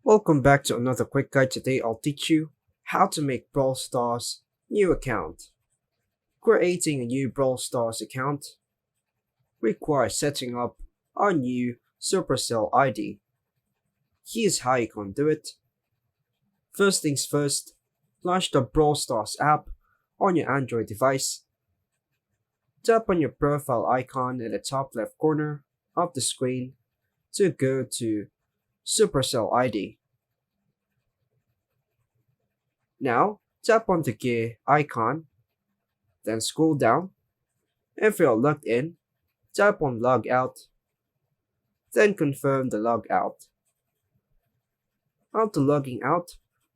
Welcome back to another quick guide. Today I'll teach you how to make Brawl Stars new account. Creating a new Brawl Stars account requires setting up a new Supercell ID. Here's how you can do it. First things first, launch the Brawl Stars app on your Android device. Tap on your profile icon in the top left corner of the screen to go to Supercell ID. Now, tap on the gear icon, then scroll down. If you're logged in, tap on Log Out, then confirm the logout. After logging out,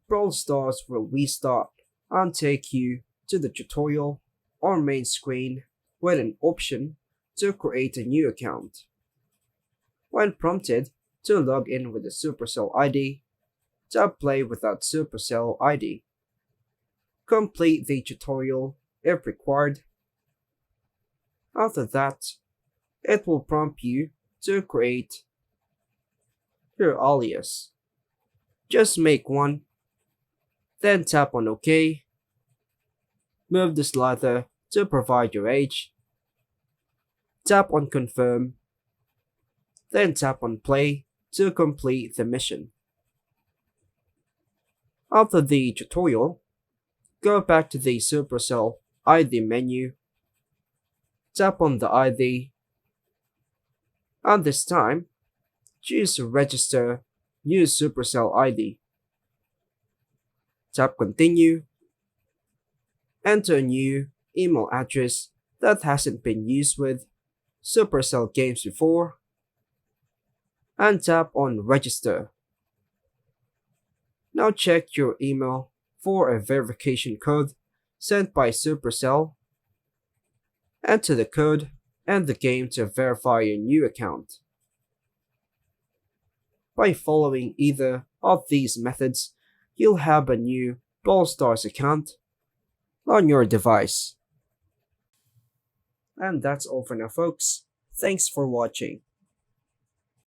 Brawl Stars will restart and take you to the tutorial or main screen with an option to create a new account. When prompted to log in with the Supercell ID, tap Play without Supercell ID. Complete the tutorial if required. After that, it will prompt you to create your alias. Just make one, then tap on OK. Move the slider to provide your age. Tap on Confirm, then tap on Play to complete the mission. After the tutorial, go back to the Supercell ID menu, tap on the ID, and this time, choose Register New Supercell ID. Tap Continue, enter a new email address that hasn't been used with Supercell games before, and tap on Register. Now check your email for a verification code sent by Supercell. Enter the code and the game to verify your new account. By following either of these methods, you'll have a new Brawl Stars account on your device. And that's all for now, folks. Thanks for watching.